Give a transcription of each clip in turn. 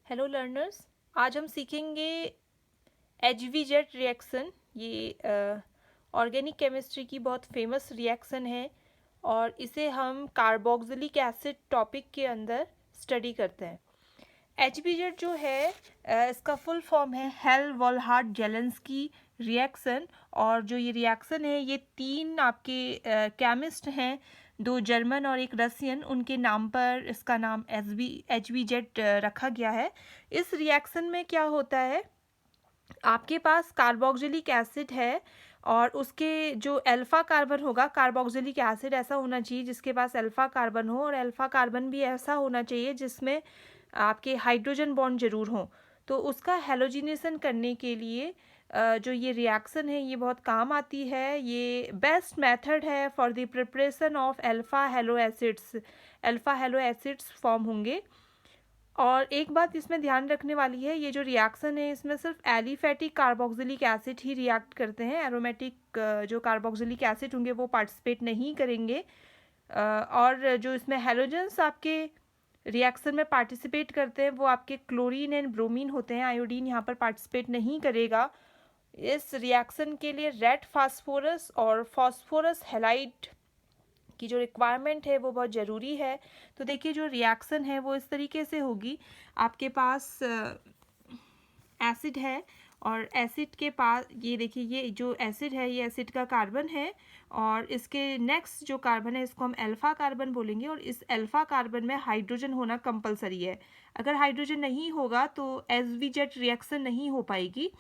Hello learners, आज हम सीखेंगे HVZ रिएक्शन। ये ऑर्गेनिक केमिस्ट्री की बहुत फेमस रिएक्शन है और इसे हम कार्बोक्सिलिक एसिड टॉपिक के अंदर स्टडी करते हैं। HVZ जो है इसका फुल फॉर्म है हेल वॉलहार्ट जेलेंस्की रिएक्शन। और जो ये रिएक्शन है ये तीन आपके केमिस्ट हैं, दो जर्मन और एक रशियन, उनके नाम पर इसका नाम HVZ रखा गया है। इस रिएक्शन में क्या होता है, आपके पास कार्बोक्सिलिक एसिड है और उसके जो अल्फा कार्बन होगा, कार्बोक्सिलिक एसिड ऐसा होना चाहिए जिसके पास अल्फा कार्बन हो, और अल्फा कार्बन भी ऐसा होना चाहिए जिसमें आपके हाइड्रोजन बॉन्ड जरूर हो। तो उसका हेलोजिनेशन करने के लिए जो ये रिएक्शन है ये बहुत काम आती है। ये बेस्ट मेथड है for the preparation of alpha hello acids. Alpha hello acids form होंगे। और एक बात इसमें ध्यान रखने वाली है, ये जो रिएक्शन है इसमें सिर्फ एलिफेटिक कार्बोक्सिलिक एसिड ही रिएक्ट करते हैं। एरोमेटिक जो कार्बोक्सिलिक एसिड होंगे वो पार्टिसिपेट नहीं करेंगे। और जो इसमें हेलोजेंस आपके रिएक्शन में पार्टिसिपेट करते हैं वो आपके क्लोरीन एंड ब्रोमीन होते हैं। आयोडीन यहाँ पर पार्टिसिपेट नहीं करेगा। इस रिएक्शन के लिए रेड फास्फोरस और फास्फोरस हैलाइड की जो रिक्वायरमेंट है वो बहुत ज़रूरी है। तो देखिए जो रिएक्शन है वो इस तरीके से होगी। आपके पास एसिड है और एसिड के पास ये देखिए, ये जो एसिड है ये एसिड का कार्बन है और इसके नेक्स्ट जो कार्बन है इसको हम अल्फा कार्बन बोलेंगे। और इस अल्फा कार्बन में हाइड्रोजन होना कंपलसरी है। अगर हाइड्रोजन नहीं होगा तो HVZ रिएक्शन नहीं हो पाएगी।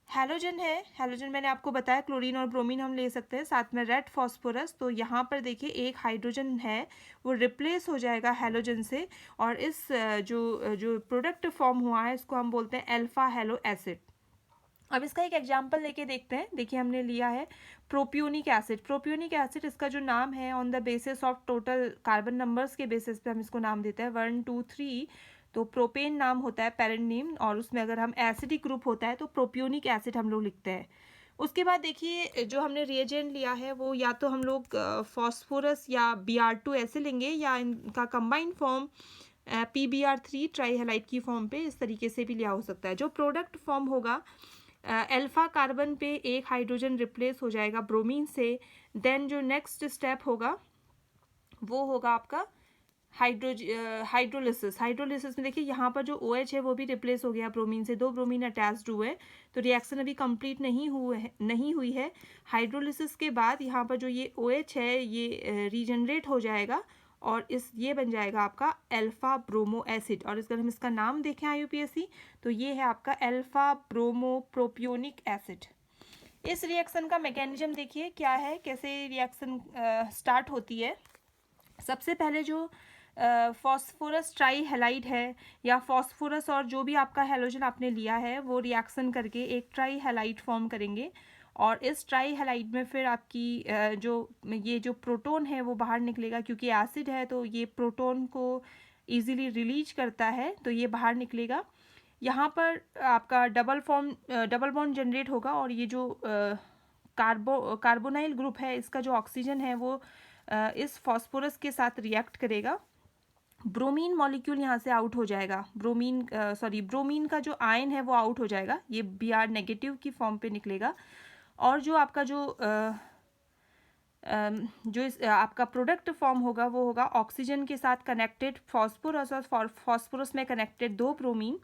हैलोजन है, हैलोजन मैंने आपको बताया क्लोरीन और ब्रोमीन हम ले सकते हैं, साथ में रेड फास्फोरस। तो यहाँ पर देखिए एक हाइड्रोजन है वो रिप्लेस हो जाएगा हैलोजन से, और इस जो जो प्रोडक्ट फॉर्म हुआ है इसको हम बोलते हैं अल्फा हेलो एसिड। अब इसका एक एग्जांपल लेके देखते हैं। देखिए हमने लिया है प्रोपियोनिक एसिड। प्रोपियोनिक एसिड इसका जो नाम है on the basis of total carbon numbers के बेसिस पे हम इसको नाम देते हैं 1 2 3। तो प्रोपेन नाम होता है पेरेंट नेम, और उसमें अगर हम एसिडिक ग्रुप होता है तो प्रोपियोनिक एसिड हम लोग लिखते हैं। उसके बाद देखिए जो हमने रिएजेंट लिया है वो या तो हम लोग फॉस्फोरस या Br2 ऐसे लेंगे, या इनका कंबाइंड फॉर्म PBr3 ट्राईहेलाइड की फॉर्म पे इस तरीके से भी लिया हो सकता है। जो प्रोडक्ट फॉर्म होगा अल्फा कार्बन पे एक हाइड्रोजन रिप्लेस हो जाएगा ब्रोमीन से। देन जो नेक्स्ट स्टेप होगा वो होगा आपका हाइड्रोलिसिस। हाइड्रोलिसिस में देखिए यहाँ पर जो OH है वो भी रिप्लेस हो गया ब्रोमीन से, दो ब्रोमीन अटैच्ड हुए। तो रिएक्शन अभी कंप्लीट नहीं हुई है। हाइड्रोलिसिस के बाद यहाँ पर जो ये OH है ये रीजनरेट हो जाएगा और ये बन जाएगा आपका अल्फा ब्रोमो एसिड। और अगर हम इसका नाम देखें IUPAC तो ये है आपका अल्फा ब्रोमो प्रोपियोनिक एसिड। इस रिएक्शन का मैकेनिज्म देखिए क्या है, कैसे रिएक्शन स्टार्ट होती है। सबसे पहले जो फॉस्फोरस ट्राईहेलाइड है या फॉस्फोरस और जो भी आपका हैलोजन आपने लिया है वो रिएक्शन करके एक ट्राईहेलाइड फॉर्म करेंगे। और इस ट्राईहेलाइड में फिर आपकी ये जो प्रोटॉन है वो बाहर निकलेगा, क्योंकि एसिड है तो ये प्रोटॉन को इजीली रिलीज करता है तो ये बाहर निकलेगा। यहाँ पर आपका डबल बॉन्ड जनरेट होगा और ये जो कार्बोनाइल ग्रुप है इसका जो ऑक्सीजन है वो इस फॉस्फोरस के साथ रिएक्ट करेगा। ब्रोमीन मॉलिक्यूल यहाँ से आउट हो जाएगा। ब्रोमीन का जो आयन है वो आउट हो जाएगा, ये Br नेगेटिव की फॉर्म पे निकलेगा। और जो आपका आपका प्रोडक्ट फॉर्म होगा वो होगा ऑक्सीजन के साथ कनेक्टेड फॉस्फोरस और फॉस्फोरस में कनेक्टेड दो ब्रोमीन।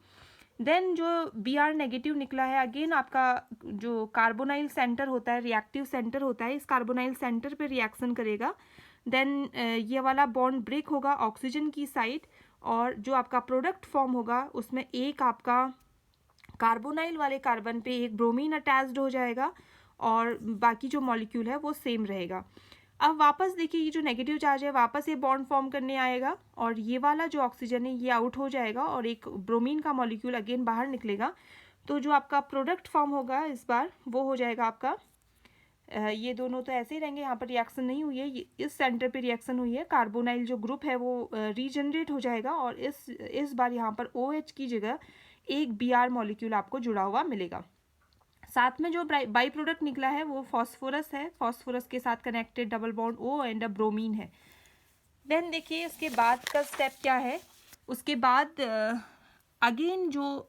देन जो Br नेगेटिव निकला है अगेन आपका जो कार्बोनाइल सेंटर होता है, रिएक्टिव सेंटर होता है, इस कार्बोनाइल सेंटर पे रिएक्शन करेगा। देन ये वाला बॉन्ड ब्रेक होगा ऑक्सीजन की साइड, और जो आपका प्रोडक्ट फॉर्म होगा उसमें एक आपका कार्बोनाइल वाले कार्बन पे एक ब्रोमीन अटैच्ड हो जाएगा और बाकी जो मॉलिक्यूल है वो सेम रहेगा। अब वापस देखिए ये जो नेगेटिव चार्ज है वापस ये बॉन्ड फॉर्म करने आएगा और ये वाला जो ऑक्सीजन है ये आउट हो जाएगा और एक ब्रोमीन का मॉलिक्यूल अगेन बाहर निकलेगा। तो जो आपका प्रोडक्ट फॉर्म होगा इस बार वो हो जाएगा आपका ये दोनों तो ऐसे ही रहेंगे, यहाँ पर रिएक्शन नहीं हुई है, इस सेंटर पे रिएक्शन हुई है। कार्बोनाइल जो ग्रुप है वो रीजनरेट हो जाएगा और इस बार यहाँ पर OH की जगह एक Br मॉलिक्यूल आपको जुड़ा हुआ मिलेगा। साथ में जो बाई प्रोडक्ट निकला है वो फॉस्फोरस है, फॉस्फोरस के साथ connected double bond O and bromine है। देन देखिए इसके बाद का स्टेप क्या है। उसके बाद अगेन जो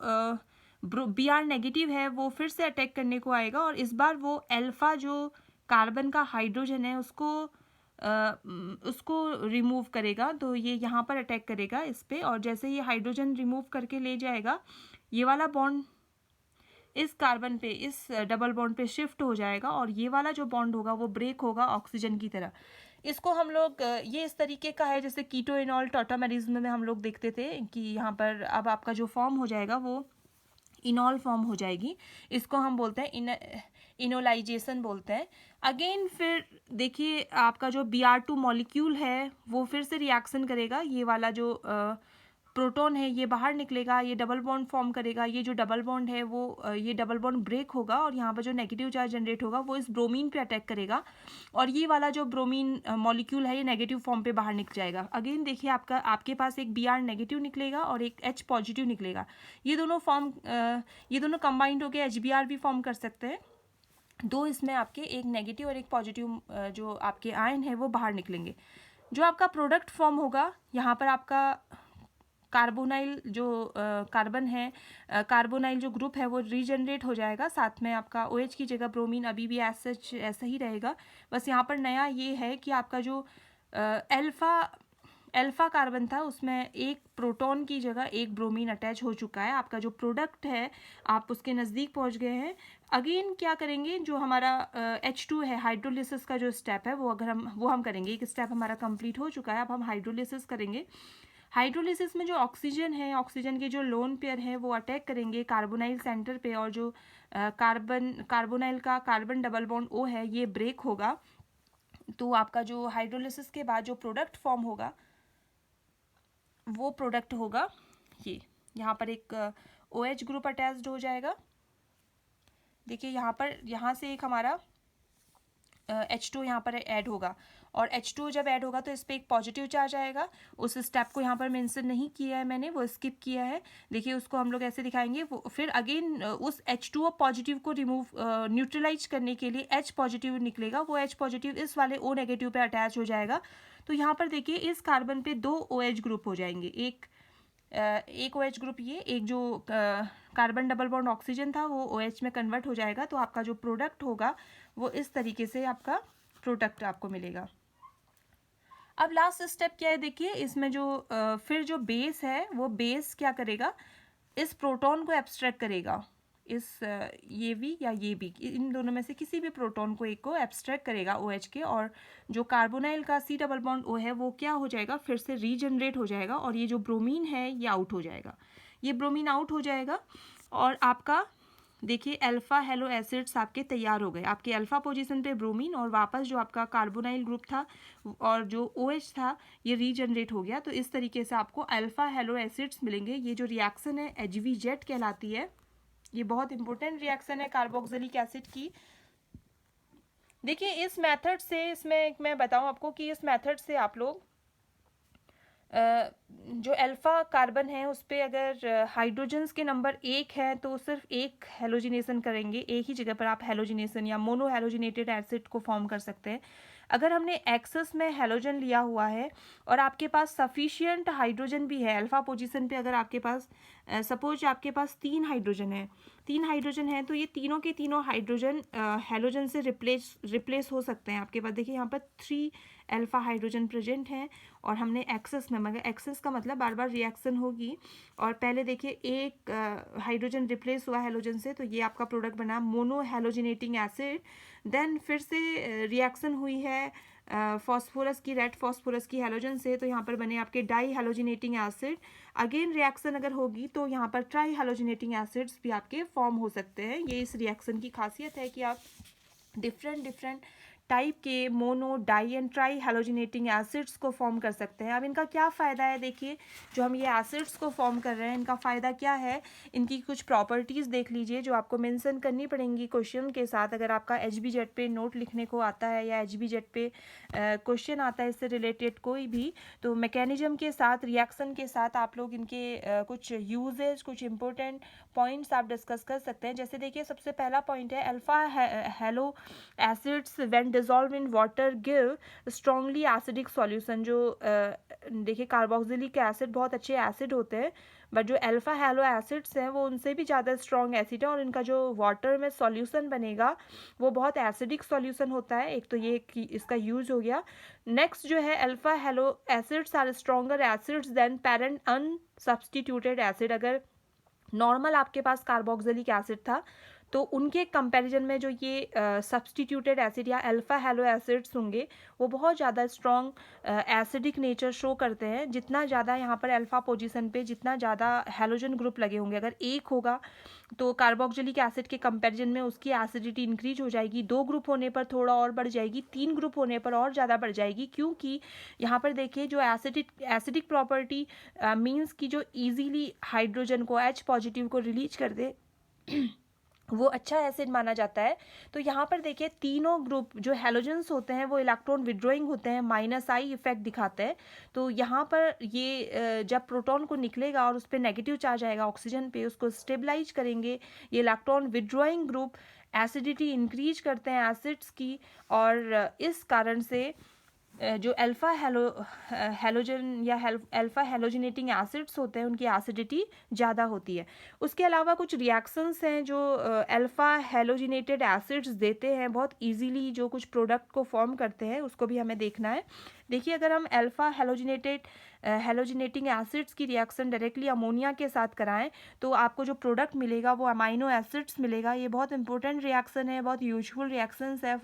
Br नेगेटिव है वो फिर से अटैक करने को आएगा, और इस बार वो अल्फा जो कार्बन का हाइड्रोजन है उसको रिमूव करेगा। तो ये यहाँ पर अटैक करेगा इस पे, और जैसे ये हाइड्रोजन रिमूव करके ले जाएगा, ये वाला बॉन्ड इस कार्बन पे, इस डबल बॉन्ड पे शिफ्ट हो जाएगा, और ये वाला जो बॉन्ड होगा वो ब्रेक होगा ऑक्सीजन की तरह। इसको हम लोग ये इस तरीके का है जैसे कीटोइनॉल टॉटामेरिज्म में हम लोग देखते थे कि यहाँ पर अब आपका जो फॉर्म हो जाएगा वो इनॉल फॉर्म हो जाएगी। इसको हम बोलते हैं इनोलाइजेशन बोलते हैं। अगेन फिर देखिए आपका जो Br2 मॉलिक्यूल है वो फिर से रिएक्शन करेगा, ये वाला जो प्रोटॉन है ये बाहर निकलेगा, ये डबल बॉन्ड फॉर्म करेगा, ये जो डबल बॉन्ड है वो ये डबल बॉन्ड ब्रेक होगा, और यहाँ पर जो नेगेटिव चार्ज जनरेट होगा वो इस ब्रोमीन पे अटैक करेगा, और ये वाला जो ब्रोमीन मॉलिक्यूल है ये नेगेटिव फॉर्म पे बाहर निकल जाएगा। अगेन देखिए आपके पास एक Br नेगेटिव निकलेगा और एक H पॉजिटिव निकलेगा। ये दोनों कंबाइंड होकर HBr भी फॉर्म कर सकते हैं। दो इसमें आपके एक नेगेटिव और एक पॉजिटिव जो आपके आयन है वो बाहर निकलेंगे। जो आपका प्रोडक्ट फॉर्म होगा, यहाँ पर आपका कार्बोनाइल जो कार्बन है, कार्बोनाइल जो ग्रुप है वो रीजनरेट हो जाएगा, साथ में आपका OH की जगह ब्रोमीन अभी भी ऐसा ही रहेगा। बस यहाँ पर नया ये है कि आपका जो अल्फा कार्बन था उसमें एक प्रोटॉन की जगह एक ब्रोमीन अटैच हो चुका है। आपका जो प्रोडक्ट है आप उसके नज़दीक पहुँच गए हैं। अगेन क्या करेंगे, जो हमारा H2 है, हाइड्रोलिसिस का जो स्टेप है वो हम करेंगे। एक स्टेप हमारा कंप्लीट हो चुका है, अब हम हाइड्रोलिसिस करेंगे। हाइड्रोलिसिस में जो ऑक्सीजन है, ऑक्सीजन के जो लोन पेयर है वो अटैक करेंगे कार्बोनाइल सेंटर पे, और जो कार्बोनाइल का कार्बन डबल बॉन्ड O है ये ब्रेक होगा। तो आपका जो हाइड्रोलिसिस के बाद जो प्रोडक्ट फॉर्म होगा वो प्रोडक्ट होगा ये, यहाँ पर एक OH ग्रुप अटैच्ड हो जाएगा। देखिए यहाँ से एक हमारा H2 यहाँ पर ऐड होगा, और H2 जब ऐड होगा तो इस पर एक पॉजिटिव चार्ज आएगा। उस स्टेप को यहाँ पर मेंशन नहीं किया है मैंने, वो स्किप किया है। देखिए उसको हम लोग ऐसे दिखाएंगे। वो फिर अगेन उस H2O पॉजिटिव को रिमूव न्यूट्रलाइज करने के लिए H पॉजिटिव निकलेगा, वो H पॉजिटिव इस वाले O नेगेटिव पे अटैच हो जाएगा। तो यहाँ पर देखिए इस कार्बन पे 2 OH ग्रुप हो जाएंगे, एक OH ग्रुप ये, एक जो कार्बन डबल बॉन्ड ऑक्सीजन था वो OH में कन्वर्ट हो जाएगा। तो आपका जो प्रोडक्ट होगा वो इस तरीके से आपका प्रोडक्ट आपको मिलेगा। अब लास्ट स्टेप क्या है, देखिए इसमें जो फिर जो बेस है वो बेस क्या करेगा, इस प्रोटॉन को एब्स्ट्रैक्ट करेगा, इस ये भी या ये भी, इन दोनों में से किसी भी प्रोटॉन को एक को एब्स्ट्रैक्ट करेगा OH के, और जो कार्बोनाइल का C डबल बॉन्ड O है वो क्या हो जाएगा, फिर से रीजनरेट हो जाएगा, और ये जो ब्रोमीन है ये आउट हो जाएगा, ये ब्रोमीन आउट हो जाएगा। और आपका देखिए अल्फा हेलो एसिड्स आपके तैयार हो गए, आपके अल्फा पोजीशन पे ब्रोमीन, और वापस जो आपका कार्बोनाइल ग्रुप था और जो OH था ये रीजनरेट हो गया। तो इस तरीके से आपको अल्फा हेलो एसिड्स मिलेंगे। ये जो रिएक्शन है HVZ कहलाती है, ये बहुत इंपॉर्टेंट रिएक्शन है कार्बोक्सिलिक एसिड की। देखिए इस मेथड से, इसमें मैं बताऊं आपको कि इस मेथड से आप लोग जो अल्फा कार्बन है उस पर अगर हाइड्रोजन्स के नंबर 1 है तो सिर्फ एक हेलोजिनेशन करेंगे, एक ही जगह पर आप हेलोजिनेशन या मोनो हेलोजिनेटेड एसिड को फॉर्म कर सकते हैं। अगर हमने एक्सेस में हेलोजन लिया हुआ है और आपके पास सफिशियंट हाइड्रोजन भी है अल्फा पोजीशन पे, अगर आपके पास सपोज आपके पास 3 हाइड्रोजन है तो ये तीनों के तीनों हाइड्रोजन हेलोजन से रिप्लेस हो सकते हैं। आपके पास देखिए यहाँ पर 3 अल्फा हाइड्रोजन प्रेजेंट हैं, और हमने एक्सेस में, मगर एक्सेस का मतलब बार बार रिएक्शन होगी, और पहले देखिए एक हाइड्रोजन रिप्लेस हुआ हेलोजन से, तो ये आपका प्रोडक्ट बना मोनो हेलोजिनेटिंग एसिड। देन फिर से रिएक्शन हुई है फॉस्फोरस की, रेड फॉस्फोरस की हेलोजन से, तो यहाँ पर बने आपके डाई हेलोजिनेटिंग एसिड। अगेन रिएक्शन अगर होगी तो यहाँ पर ट्राई हेलोजिनेटिंग एसिड्स भी आपके फॉर्म हो सकते हैं। ये इस रिएक्शन की खासियत है कि आप डिफरेंट टाइप के mono, di and tri halogenating acids को फॉर्म कर सकते हैं। अब इनका क्या फ़ायदा है, देखिए जो हम ये एसिड्स को फॉर्म कर रहे हैं इनका फ़ायदा क्या है, इनकी कुछ प्रॉपर्टीज़ देख लीजिए जो आपको मेंशन करनी पड़ेंगी क्वेश्चन के साथ। अगर आपका HBZ पे नोट लिखने को आता है या HBZ पे क्वेश्चन आता है इससे रिलेटेड कोई भी, तो मैकेनिज्म के साथ, रिएक्शन के साथ आप लोग इनके कुछ यूजेज, कुछ इंपॉर्टेंट पॉइंट्स आप डिस्कस कर सकते हैं। जैसे देखिए सबसे पहला पॉइंट है alpha hello acids when dissolve in water give strongly acidic solution. जो देखिए कार्बोक्सिलिक एसिड बहुत अच्छे एसिड होते हैं, बट जो अल्फा हैलो एसिड्स हैं वो उनसे भी ज़्यादा स्ट्रॉन्ग एसिड है, और इनका जो वाटर में सॉल्यूशन बनेगा वो बहुत एसिडिक सॉल्यूशन होता है। एक तो ये कि इसका यूज़ हो गया। नेक्स्ट जो है alpha halo acids are stronger acids than parent unsubstituted acid. अगर नॉर्मल आपके पास कार्बोक्सिलिक एसिड था तो उनके कंपैरिजन में जो ये सब्स्टिट्यूटेड एसिड या अल्फा हैलो एसिड्स होंगे वो बहुत ज़्यादा स्ट्रॉन्ग एसिडिक नेचर शो करते हैं। जितना ज़्यादा यहाँ पर अल्फा पोजीशन पे जितना ज़्यादा हैलोजन ग्रुप लगे होंगे, अगर एक होगा तो कार्बोक्सिलिक एसिड के कंपैरिजन में उसकी एसिडिटी इंक्रीज हो जाएगी, 2 ग्रुप होने पर थोड़ा और बढ़ जाएगी, 3 ग्रुप होने पर और ज़्यादा बढ़ जाएगी। क्योंकि यहाँ पर देखिए जो एसिडिक प्रॉपर्टी मीन्स कि जो ईजीली हाइड्रोजन को H पॉजिटिव को रिलीज कर दे वो अच्छा एसिड माना जाता है। तो यहाँ पर देखिए तीनों ग्रुप जो हैलोजेंस होते हैं वो इलेक्ट्रॉन विड्रॉइंग होते हैं, -I इफेक्ट दिखाते हैं। तो यहाँ पर ये जब प्रोटॉन को निकलेगा और उस पर नेगेटिव चार्ज आएगा ऑक्सीजन पे, उसको स्टेबलाइज करेंगे ये electron withdrawing group, acidity increase करते हैं एसिड्स की, और इस कारण से जो अल्फा हैलोजन या अल्फा हैलोजिनेटिंग एसिड्स होते हैं उनकी एसिडिटी ज़्यादा होती है। उसके अलावा कुछ रिएक्शंस हैं जो अल्फा हैलोजिनेटेड एसिड्स देते हैं बहुत इजीली, जो कुछ प्रोडक्ट को फॉर्म करते हैं उसको भी हमें देखना है। देखिए अगर हम अल्फा हैलोजिनेटिंग एसिड्स की रिएक्शन डायरेक्टली अमोनिया के साथ कराएं तो आपको जो प्रोडक्ट मिलेगा वो अमाइनो एसिड्स मिलेगा। ये बहुत इंपॉर्टेंट रिएक्शन है, बहुत यूजफुल रिएक्शंस है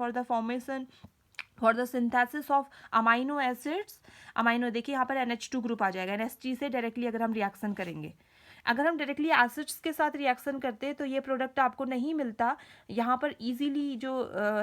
for the synthesis of amino acids. Amino देखिए यहाँ पर NH2 ग्रुप आ जाएगा, NH3 से डायरेक्टली अगर हम रिएक्शन करेंगे। अगर हम डायरेक्टली एसिड्स के साथ रिएक्शन करते हैं तो ये प्रोडक्ट आपको नहीं मिलता। यहाँ पर इजीली जो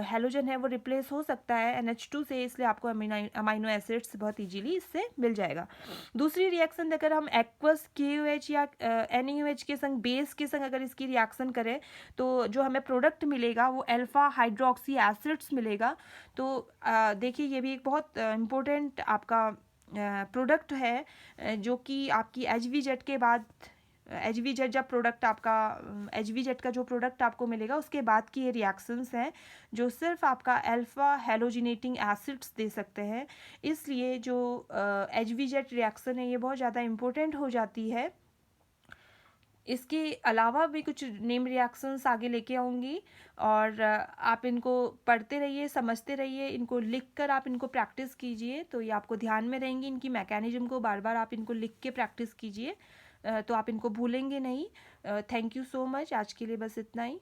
हैलोजन है वो रिप्लेस हो सकता है NH2 से, इसलिए आपको अमाइनो एसिड्स बहुत इजीली इससे मिल जाएगा। दूसरी रिएक्शन अगर हम एक्वस KOH या NaOH के संग बेस के संग अगर इसकी रिएक्शन करें तो जो हमें प्रोडक्ट मिलेगा वो अल्फा हाइड्रोक्सी एसिड्स मिलेगा। तो देखिए ये भी एक बहुत इम्पोर्टेंट आपका प्रोडक्ट है, जो कि आपकी HVZ के बाद HVZ जब प्रोडक्ट आपका HVZ का जो प्रोडक्ट आपको मिलेगा उसके बाद की ये रिएक्शंस हैं जो सिर्फ आपका अल्फा हैलोजिनेटिंग एसिड्स दे सकते हैं। इसलिए जो HVZ रिएक्शन है ये बहुत ज़्यादा इम्पोर्टेंट हो जाती है। इसके अलावा भी कुछ नेम रिएक्शंस आगे लेके आऊँगी, और आप इनको पढ़ते रहिए, समझते रहिए, इनको लिख कर आप इनको प्रैक्टिस कीजिए तो ये आपको ध्यान में रहेंगी। इनकी मैकेनिज्म को बार बार आप इनको लिख के प्रैक्टिस कीजिए तो आप इनको भूलेंगे नहीं। Thank you so much. आज के लिए बस इतना ही।